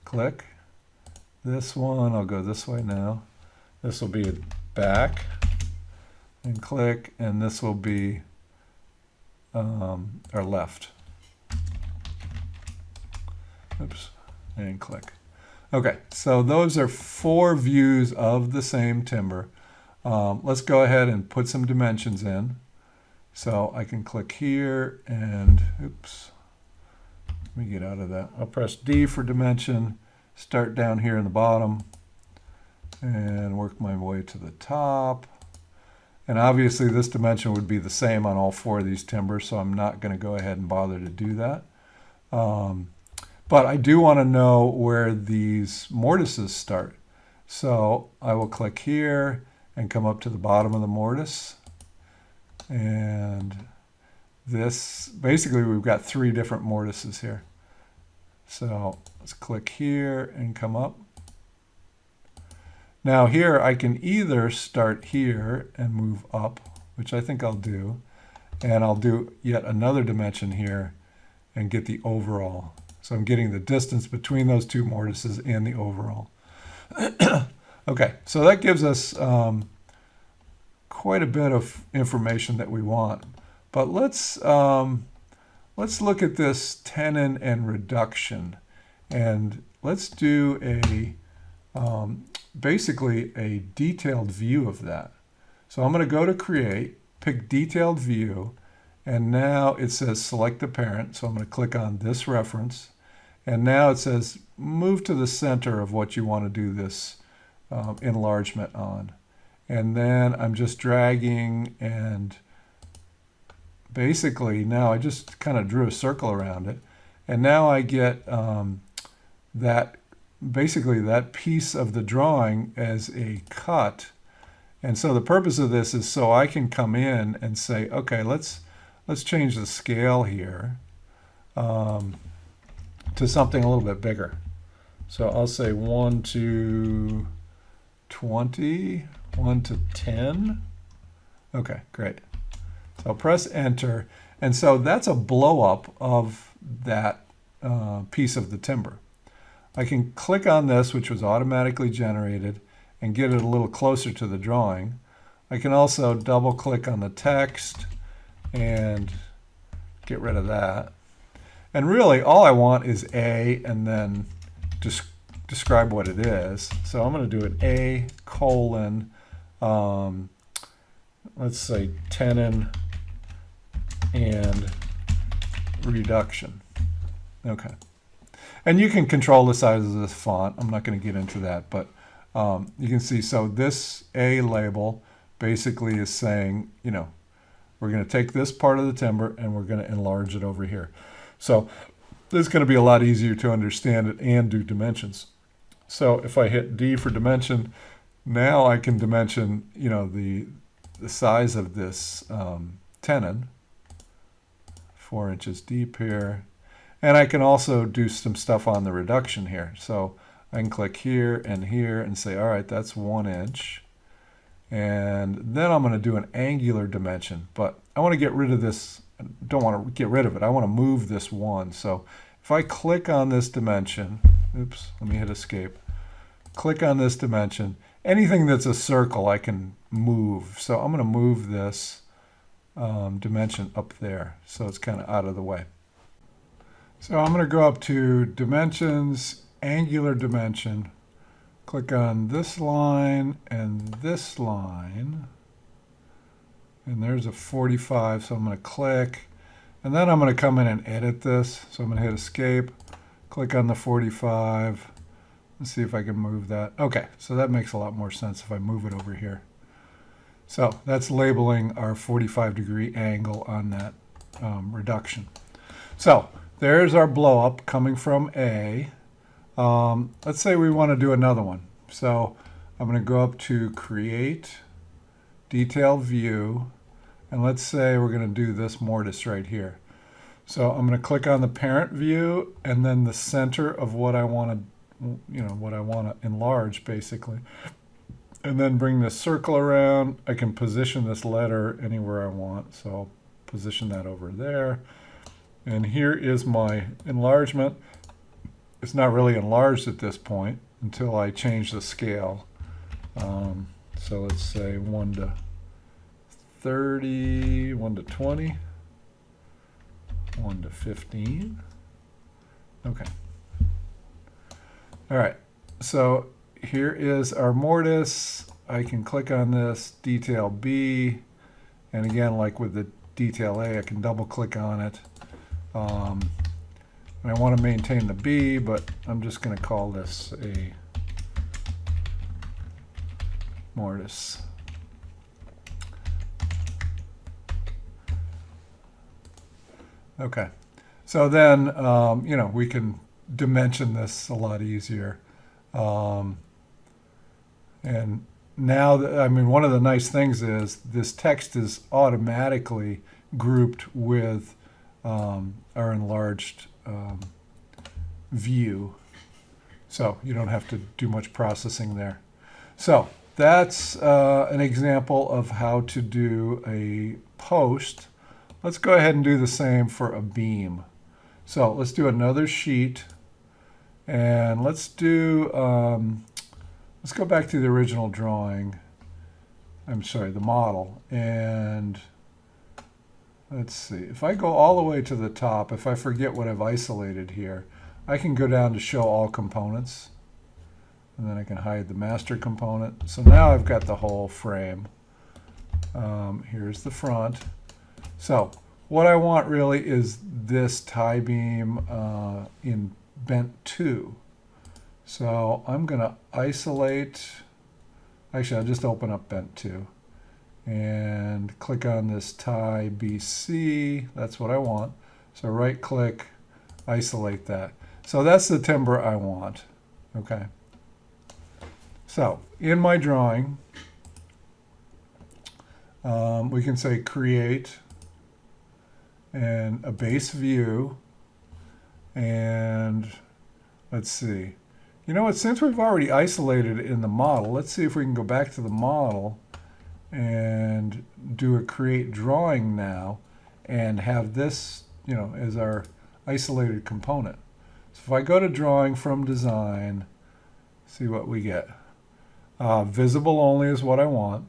[SPEAKER 1] Click. This one, I'll go this way now. This will be a back, and click, and this will be our left. Oops, and click. Okay, so those are 4 views of the same timber. Let's go ahead and put some dimensions in. So I can click here and, oops, let me get out of that. I'll press D for dimension, start down here in the bottom, and work my way to the top. And obviously this dimension would be the same on all 4 of these timbers, so I'm not going to go ahead and bother to do that. But I do want to know where these mortises start. So I will click here and come up to the bottom of the mortise. And this, basically we've got 3 different mortises here. So let's click here and come up. Now here I can either start here and move up, which I think I'll do. And I'll do yet another dimension here and get the overall. So I'm getting the distance between those 2 mortises and the overall. Okay, so that gives us quite a bit of information that we want. But let's look at this tenon and reduction, and let's do a basically a detailed view of that. So I'm going to go to create, pick detailed view, and now it says select the parent. So I'm going to click on this reference. And now it says move to the center of what you want to do this enlargement on. And then I'm just dragging, and basically now I just kind of drew a circle around it. And now I get basically that piece of the drawing as a cut. And so the purpose of this is so I can come in and say, okay, let's change the scale here. To something a little bit bigger. So I'll say 1 to 20, 1 to 10. Okay, great. So I'll press enter, And so that's a blow up of that piece of the timber. I can click on this, which was automatically generated, and get it a little closer to the drawing. I can also double click on the text and get rid of that. And really all I want is A and then just describe what it is. So I'm going to do an A colon, let's say tenon and reduction. Okay. And you can control the size of this font. I'm not going to get into that, but you can see, so this A label basically is saying, you know, we're going to take this part of the timber and we're going to enlarge it over here. So this is going to be a lot easier to understand it and do dimensions. So if I hit D for dimension, now I can dimension, you know, the size of this tenon, 4 inches deep here. And I can also do some stuff on the reduction here. So I can click here and say, all right, that's 1 inch. And then I'm going to do an angular dimension, but I want to get rid of this. I don't want to get rid of it. I want to move this 1. So if I click on this dimension, oops, let me hit escape. Click on this dimension. Anything that's a circle I can move. So I'm going to move this dimension up there. So it's kind of out of the way. So I'm going to go up to dimensions, angular dimension. Click on this line and this line. And there's a 45, so I'm going to click. And then I'm going to come in and edit this. So I'm going to hit escape, click on the 45. Let's see if I can move that. Okay, so that makes a lot more sense if I move it over here. So that's labeling our 45-degree angle on that reduction. So there's our blow up coming from A. Let's say we want to do another one. So I'm going to go up to Create, Detail View, and let's say we're going to do this mortise right here. So I'm going to click on the parent view and then the center of what I want to, you know, what I want to enlarge basically. And then bring this circle around. I can position this letter anywhere I want. So I'll position that over there. And here is my enlargement. It's not really enlarged at this point until I change the scale. So let's say 1 to 30, 1 to 20, 1 to 15. Okay. All right. So here is our mortise. I can click on this, detail B. And again, like with the detail A, I can double click on it. And I want to maintain the B, but I'm just going to call this a mortise. Okay, so then, you know, we can dimension this a lot easier. And now, I mean, one of the nice things is this text is automatically grouped with our enlarged view. So you don't have to do much processing there. So that's an example of how to do a post. Let's go ahead and do the same for a beam. So let's do another sheet. And let's do, let's go back to the original drawing. I'm sorry, the model. And let's see, if I go all the way to the top, if I forget what I've isolated here, I can go down to show all components. And then I can hide the master component. So now I've got the whole frame. Here's the front. So what I want really is this tie beam in bent 2. So I'm going to isolate, actually I'll just open up bent 2 and click on this tie BC. That's what I want. So right click, isolate that. So that's the timber I want. Okay. So in my drawing, we can say create and a base view, and let's see. You know what, since we've already isolated it in the model, let's see if we can go back to the model and do a create drawing now. and have this, as our isolated component. So if I go to drawing from design, see what we get. Visible only is what I want.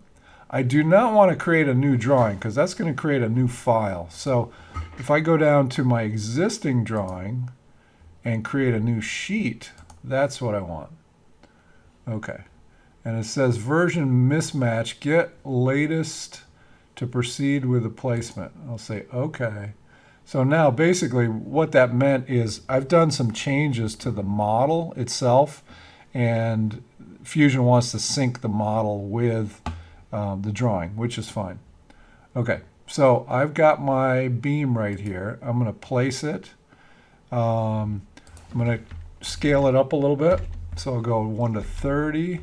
[SPEAKER 1] I do not want to create a new drawing because that's going to create a new file. So if I go down to my existing drawing and create a new sheet, that's what I want. Okay. And it says version mismatch, get latest to proceed with the placement. I'll say okay. So now basically what that meant is I've done some changes to the model itself, and Fusion wants to sync the model with the drawing, which is fine. Okay, so I've got my beam right here. I'm going to place it. I'm going to scale it up a little bit. So I'll go 1 to 30.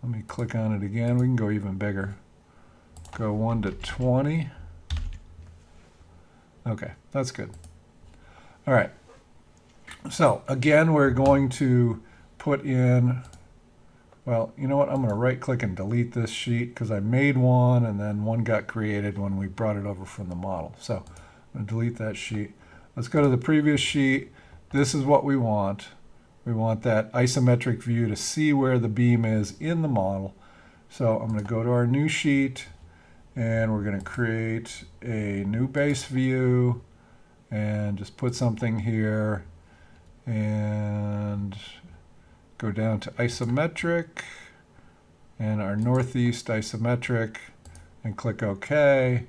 [SPEAKER 1] Let me click on it again. We can go even bigger. Go 1 to 20. Okay, that's good. All right. So again, we're going to put in, well, you know what? I'm going to right click and delete this sheet because I made one and then one got created when we brought it over from the model. So I'm going to delete that sheet. Let's go to the previous sheet. This is what we want. We want that isometric view to see where the beam is in the model. So I'm going to go to our new sheet, and we're going to create a new base view and just put something here and go down to isometric and our northeast isometric and click OK.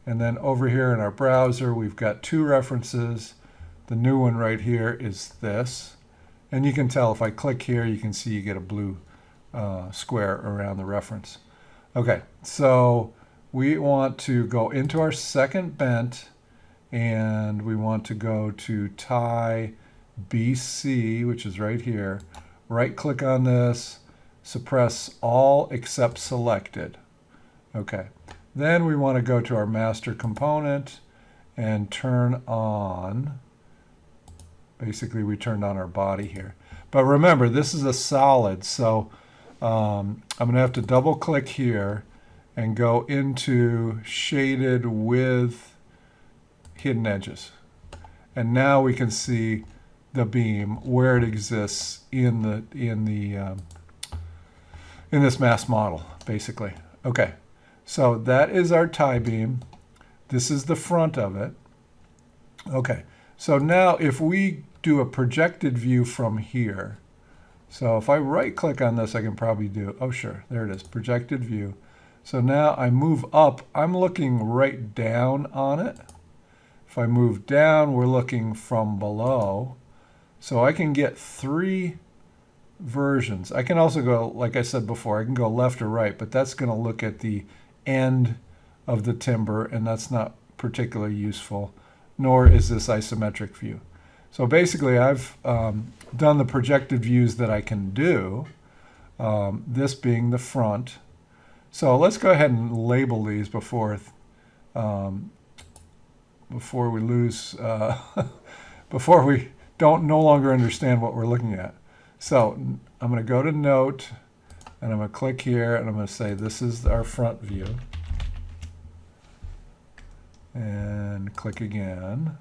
[SPEAKER 1] And then over here in our browser, we've got two references. The new one right here is this. And you can tell if I click here, you can see you get a blue square around the reference. Okay, so we want to go into our second bent, and we want to go to tie BC, which is right here. Right click on this, suppress all except selected. Okay, then we want to go to our master component and turn on. Basically, we turned on our body here. But remember, this is a solid, so I'm going to have to double click here and go into shaded with hidden edges. And now we can see the beam where it exists in this mass model, basically. Okay, so that is our tie beam. This is the front of it. Okay, so now if we do a projected view from here, so if I right click on this, I can probably do, oh sure, there it is, projected view. So now I move up, I'm looking right down on it. If I move down, we're looking from below. So I can get three versions. I can also go, like I said before, I can go left or right, but that's going to look at the end of the timber, and that's not particularly useful, nor is this isometric view. So basically, I've done the projected views that I can do, this being the front. So let's go ahead and label these before we lose, before we no longer understand what we're looking at. So I'm going to go to Note, and I'm going to click here, and I'm going to say this is our front view. And click again.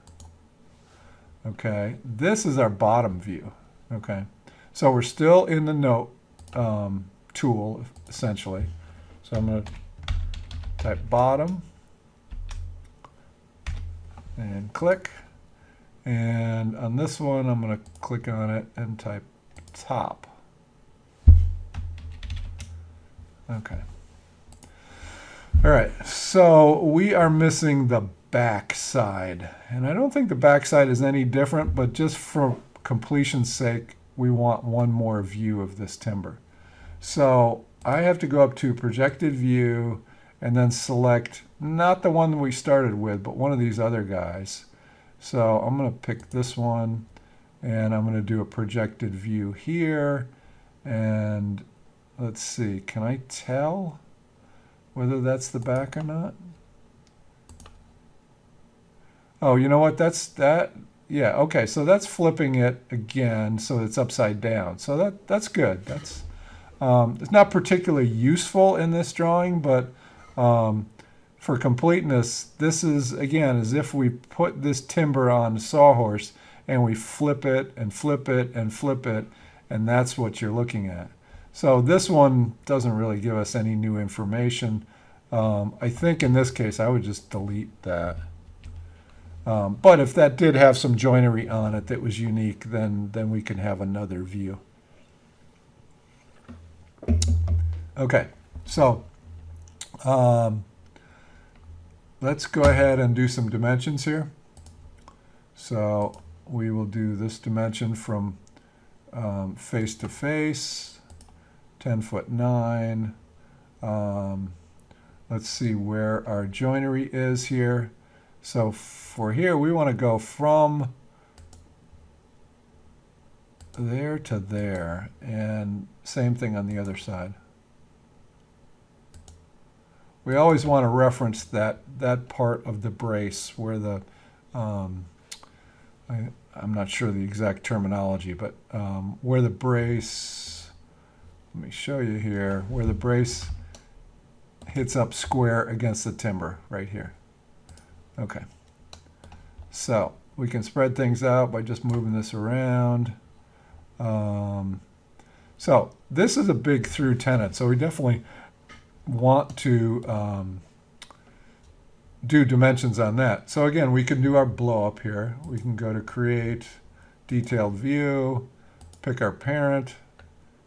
[SPEAKER 1] Okay, this is our bottom view. Okay, so we're still in the Note tool, essentially. So I'm going to type bottom and click. And on this one, I'm going to click on it and type top. Okay. All right, so we are missing the back side. And I don't think the back side is any different, but just for completion's sake, we want one more view of this timber. So I have to go up to projected view and then select not the one that we started with, but one of these other guys. So I'm going to pick this one, and I'm going to do a projected view here. And let's see, can I tell whether that's the back or not? Oh, you know what? Yeah, okay, so that's flipping it again so it's upside down. So that's good. It's not particularly useful in this drawing, but for completeness, this is, again, as if we put this timber on a sawhorse and we flip it and flip it and flip it, and that's what you're looking at. So this one doesn't really give us any new information. I think in this case I would just delete that. But if that did have some joinery on it that was unique, then we can have another view. Okay, so let's go ahead and do some dimensions here. So we will do this dimension from face to face, 10'9". Let's see where our joinery is here. So for here, we want to go from there to there, and same thing on the other side. We always want to reference that part of the brace where the, I'm not sure the exact terminology, but where the brace, let me show you here, where the brace hits up square against the timber right here. Okay, so we can spread things out by just moving this around. So this is a big through tenon, so we definitely want to do dimensions on that. So again, we can do our blow up here. We can go to create detailed view, pick our parent,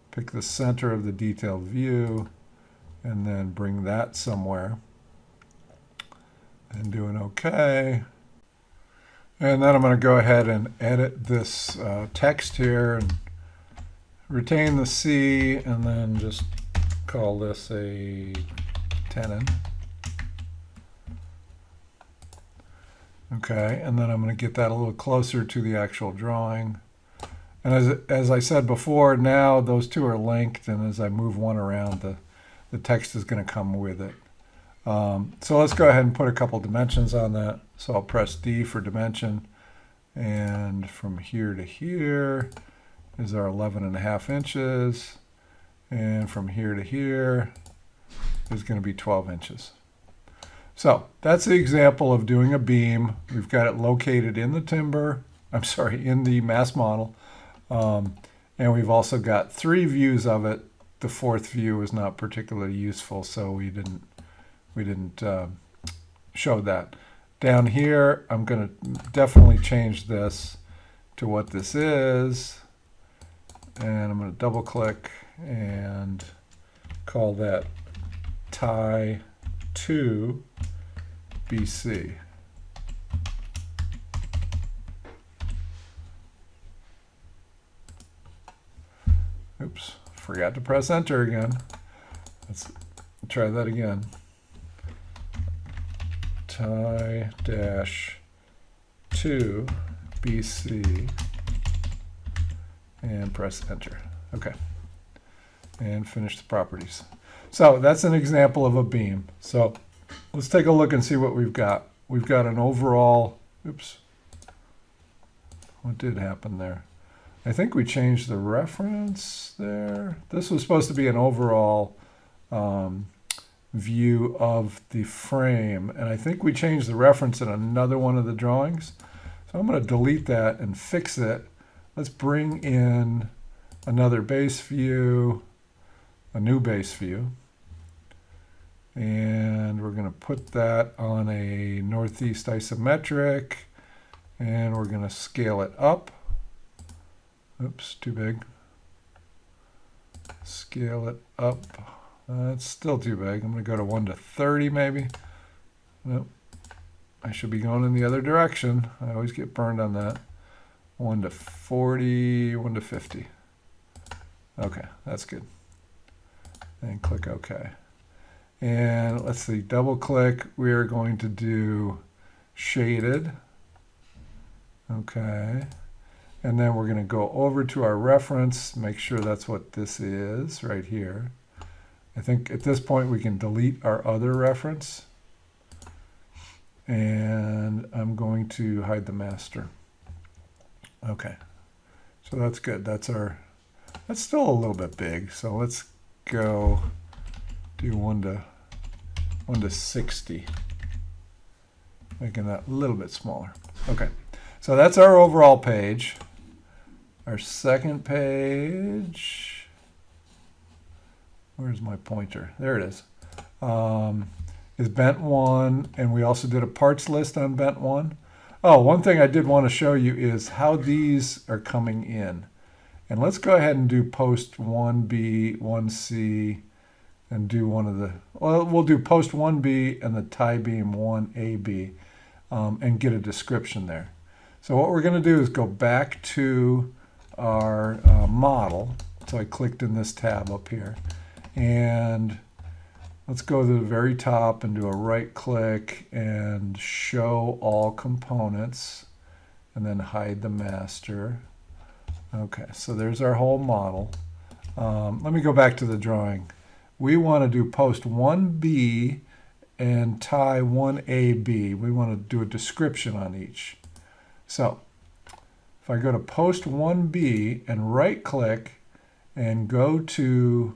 [SPEAKER 1] pick the center of the detailed view, and then bring that somewhere. And do an OK. And then I'm going to go ahead and edit this text here and retain the C, and then just call this a tenon. Okay, and then I'm going to get that a little closer to the actual drawing. And as I said before, now those two are linked, and as I move one around, the text is going to come with it. So let's go ahead and put a couple dimensions on that. So I'll press D for dimension, and from here to here is our 11.5 inches, and from here to here is going to be 12 inches. So that's the example of doing a beam. We've got it located in the timber, I'm sorry, in the mass model, and we've also got 3 views of it. The 4th view is not particularly useful, so we didn't show that. Down here, I'm going to definitely change this to what this is, and I'm going to double click and call that tie 2 BC. Oops, forgot to press enter again. Let's try that again. Tie dash 2 BC and press enter. Okay, and finish the properties. So that's an example of a beam. So let's take a look and see what we've got. We've got an overall, oops, what did happen there? I think we changed the reference there. This was supposed to be an overall view of the frame, and I think we changed the reference in another one of the drawings. So I'm going to delete that and fix it. Let's bring in another base view, a new base view, and we're going to put that on a northeast isometric, and we're going to scale it up. Oops, too big. Scale it up. It's still too big. I'm going to go to 1 to 30 maybe. Nope. I should be going in the other direction. I always get burned on that. 1 to 40, 1 to 50. Okay, that's good. And click OK. And let's see, double click. We are going to do shaded. Okay. And then we're going to go over to our reference, make sure that's what this is right here. I think at this point we can delete our other reference. And I'm going to hide the master. Okay, so that's good. That's still a little bit big. So let's go do 1 to 1 to 60. Making that a little bit smaller. Okay, so that's our overall page. Our second page, where's my pointer? There it is bent 1, and we also did a parts list on bent 1. Oh, one thing I did want to show you is how these are coming in. And let's go ahead and do post 1B, 1C, and do one of the, well, we'll do post 1B and the tie beam 1AB, and get a description there. So what we're going to do is go back to our model. So I clicked in this tab up here, and let's go to the very top and do a right click and show all components, and then hide the master. Okay, so there's our whole model. Let me go back to the drawing. We want to do post 1B and tie 1AB. We want to do a description on each. So if I go to post 1B and right click and go to,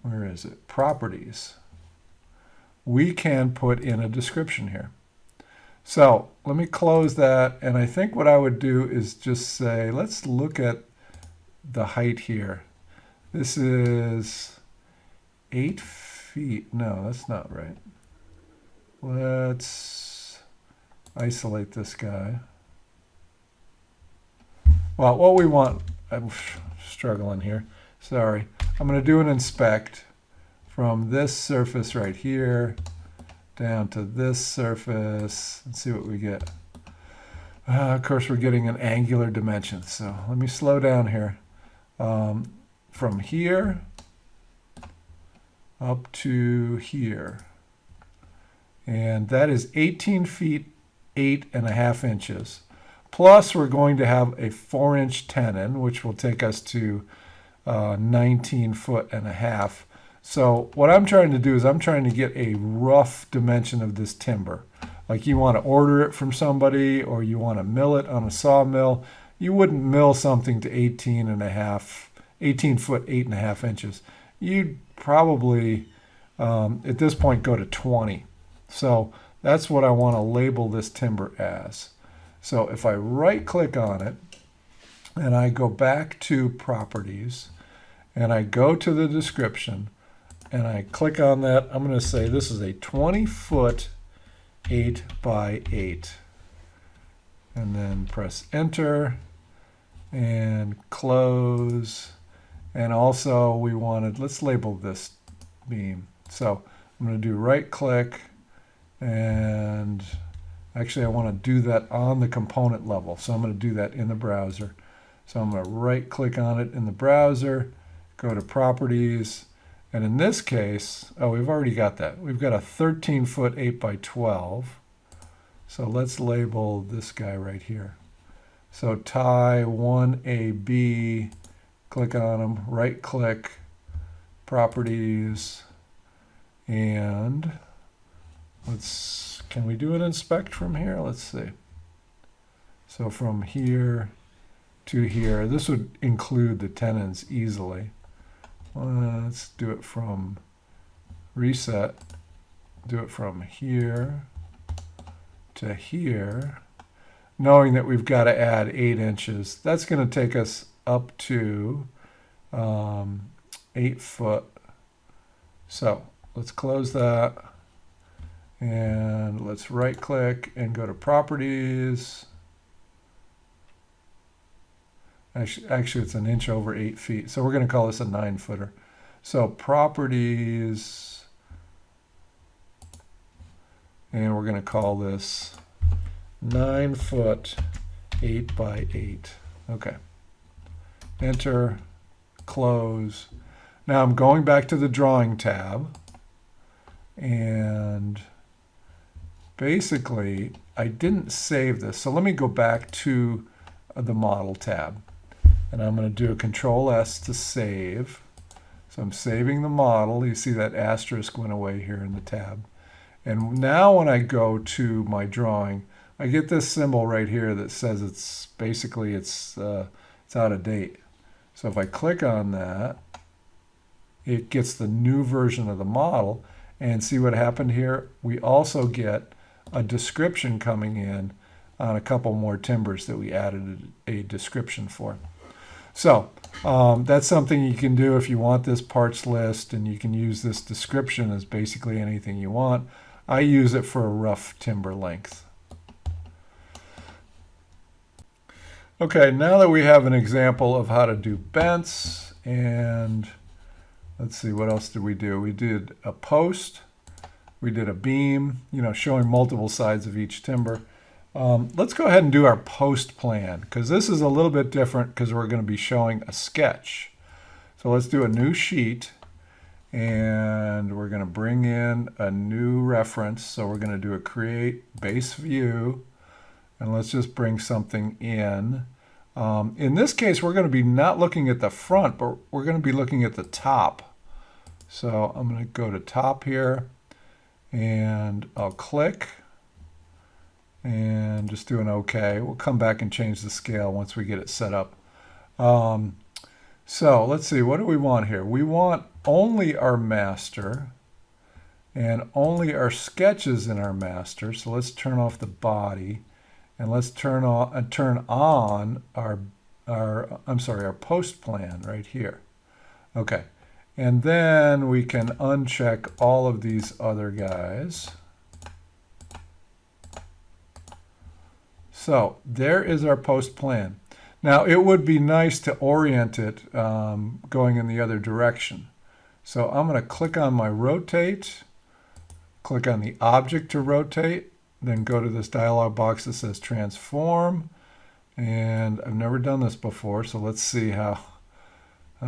[SPEAKER 1] where is it? Properties. We can put in a description here. So let me close that, and I think what I would do is just say, let's look at the height here. This is 8 feet. No, that's not right. Let's isolate this guy. Well, what we want, I'm struggling here. Sorry. I'm going to do an inspect from this surface right here down to this surface and see what we get. Of course, we're getting an angular dimension. So let me slow down here. From here up to here. And that is 18 feet, 8.5 inches. Plus, we're going to have a 4-inch tenon, which will take us to 19.5 feet. So what I'm trying to do is I'm trying to get a rough dimension of this timber. Like you want to order it from somebody, or you want to mill it on a sawmill. You wouldn't mill something to 18 foot, 8.5 inches. You'd probably, at this point, go to 20. So that's what I want to label this timber as. So if I right click on it and I go back to properties and I go to the description and I click on that, I'm going to say this is a 20 foot 8 by 8, and then press enter and close. And also we wanted, let's label this beam. So I'm going to do right click, and actually I want to do that on the component level. So I'm going to do that in the browser. So I'm going to right click on it in the browser, go to properties, and in this case, oh, we've already got that. We've got a 13 foot 8 by 12. So let's label this guy right here. So tie 1AB, click on them, right click, properties, and can we do an inspect from here? Let's see. So from here to here, this would include the tenons easily. Let's do it from reset, do it from here to here, knowing that we've got to add 8 inches. That's going to take us up to 8 foot. So let's close that, and let's right click and go to properties. Actually, it's an inch over 8 feet. So we're going to call this a 9 footer. So properties, and we're going to call this 9 foot 8 by 8. Okay. Enter, close. Now I'm going back to the drawing tab, and basically I didn't save this. So let me go back to the model tab. And I'm going to do a Control S to save. So I'm saving the model. You see that asterisk went away here in the tab. And now when I go to my drawing, I get this symbol right here that says it's basically it's out of date. So if I click on that, it gets the new version of the model. And see what happened here? We also get a description coming in on a couple more timbers that we added a description for. So that's something you can do if you want this parts list, and you can use this description as basically anything you want. I use it for a rough timber length. Okay, now that we have an example of how to do bents, and let's see, what else did we do? We did a post, we did a beam, showing multiple sides of each timber. Let's go ahead and do our post plan, because this is a little bit different because we're going to be showing a sketch. So let's do a new sheet, and we're going to bring in a new reference. So we're going to do a create base view, and let's just bring something in. In this case, we're going to be not looking at the front, but we're going to be looking at the top. So I'm going to go to top here, and I'll click and just do an OK. We'll come back and change the scale once we get it set up. So let's see, what do we want here? We want only our master and only our sketches in our master. So let's turn off the body, and let's turn on our post plan right here. Okay, and then we can uncheck all of these other guys. So there is our post plan. Now it would be nice to orient it going in the other direction. So I'm going to click on my rotate, click on the object to rotate, then go to this dialog box that says transform. And I've never done this before, so let's see how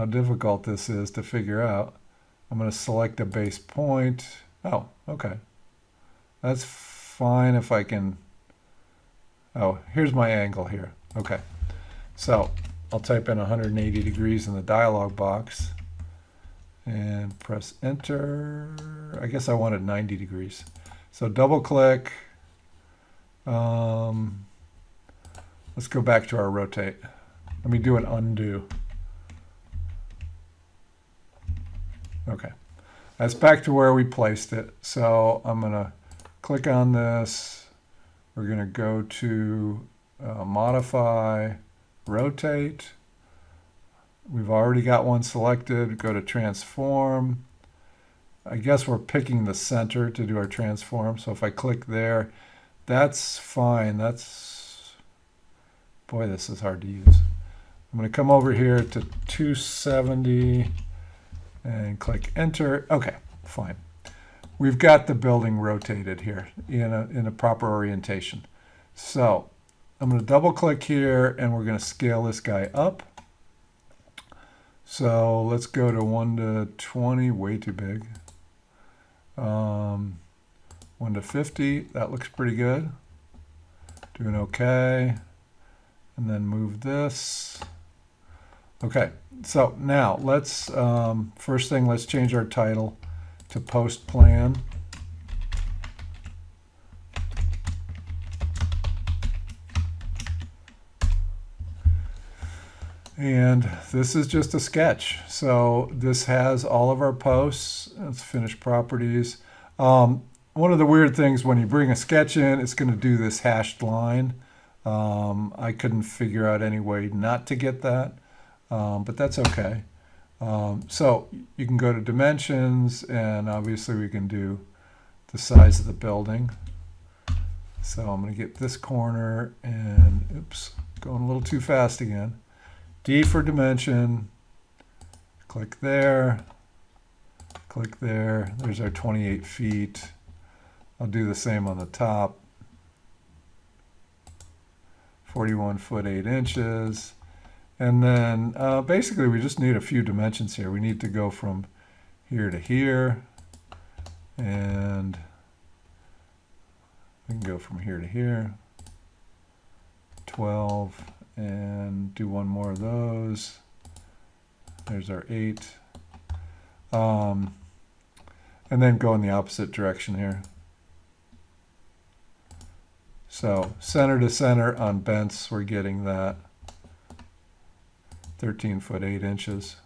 [SPEAKER 1] difficult this is to figure out. I'm going to select a base point. Oh, okay. That's fine if I can. Oh, here's my angle here. Okay. So I'll type in 180 degrees in the dialog box and press enter. I guess I wanted 90 degrees. So double click. Let's go back to our rotate. Let me do an undo. Okay. That's back to where we placed it. So I'm going to click on this. We're going to go to modify, rotate. We've already got one selected. Go to transform. I guess we're picking the center to do our transform. So if I click there, that's fine. Boy, this is hard to use. I'm going to come over here to 270 and click enter. Okay, fine. We've got the building rotated here in a proper orientation. So I'm going to double click here, and we're going to scale this guy up. So let's go to 1 to 20, way too big. 1 to 50, that looks pretty good. Doing okay. And then move this. Okay, so now let's, first thing, let's change our title to post plan. And this is just a sketch. So this has all of our posts. Let's finish properties. One of the weird things when you bring a sketch in, it's going to do this hashed line. I couldn't figure out any way not to get that, but that's okay. So you can go to dimensions, and obviously we can do the size of the building. So I'm going to get this corner, and oops, going a little too fast again. D for dimension, click there, there's our 28 feet. I'll do the same on the top. 41 foot 8 inches. And then basically we just need a few dimensions here. We need to go from here to here, and we can go from here to here. 12, and do one more of those. There's our 8. And then go in the opposite direction here. So center to center on bents, we're getting that 13 foot 8 inches.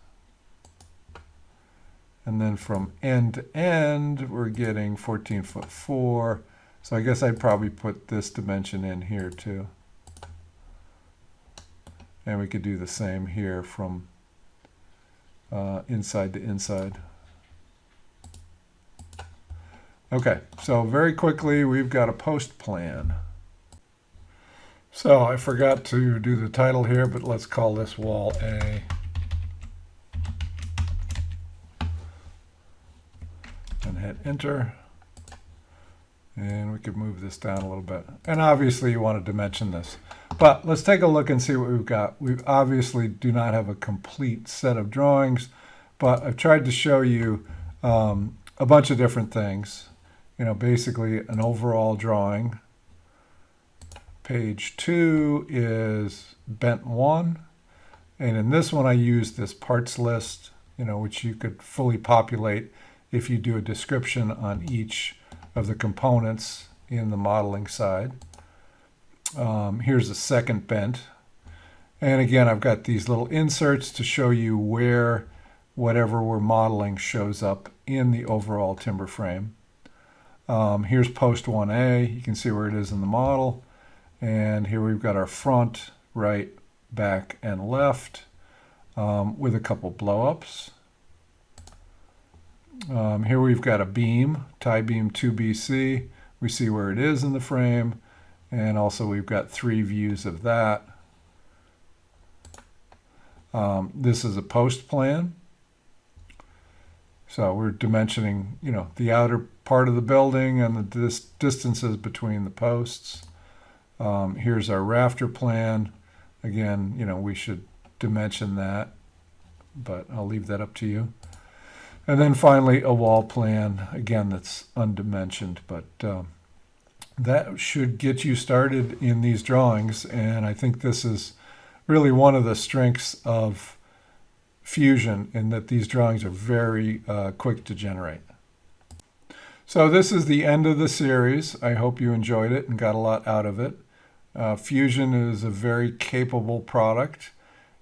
[SPEAKER 1] And then from end to end, we're getting 14'4". So I guess I'd probably put this dimension in here too. And we could do the same here from inside to inside. Okay, so very quickly, we've got a post plan. So I forgot to do the title here, but let's call this wall A. And hit enter. And we could move this down a little bit. And obviously you want to dimension this. But let's take a look and see what we've got. We obviously do not have a complete set of drawings, but I've tried to show you a bunch of different things. You know, basically an overall drawing. Page 2 is bent 1. And in this one I use this parts list, you know, which you could fully populate if you do a description on each of the components in the modeling side. Here's a second bent. And again, I've got these little inserts to show you where whatever we're modeling shows up in the overall timber frame. Here's post 1A. You can see where it is in the model. And here we've got our front, right, back, and left with a couple blow-ups. Here we've got a beam, tie beam 2BC. We see where it is in the frame. And also we've got 3 views of that. This is a post plan. So we're dimensioning, you know, the outer part of the building and the distances between the posts. Here's our rafter plan. Again, you know, we should dimension that, but I'll leave that up to you. And then finally a wall plan, again, that's undimensioned, but that should get you started in these drawings. And I think this is really one of the strengths of Fusion in that these drawings are very quick to generate. So this is the end of the series. I hope you enjoyed it and got a lot out of it. Fusion is a very capable product.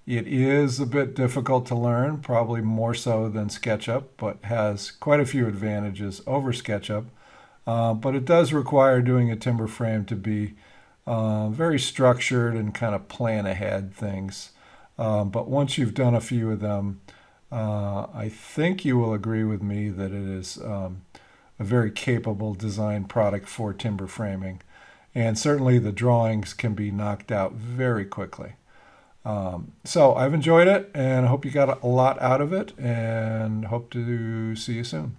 [SPEAKER 1] It is a bit difficult to learn, probably more so than SketchUp, but has quite a few advantages over SketchUp. But it does require doing a timber frame to be very structured and kind of plan ahead things. But once you've done a few of them, I think you will agree with me that it is a very capable design product for timber framing. And certainly the drawings can be knocked out very quickly. So I've enjoyed it and I hope you got a lot out of it and hope to see you soon.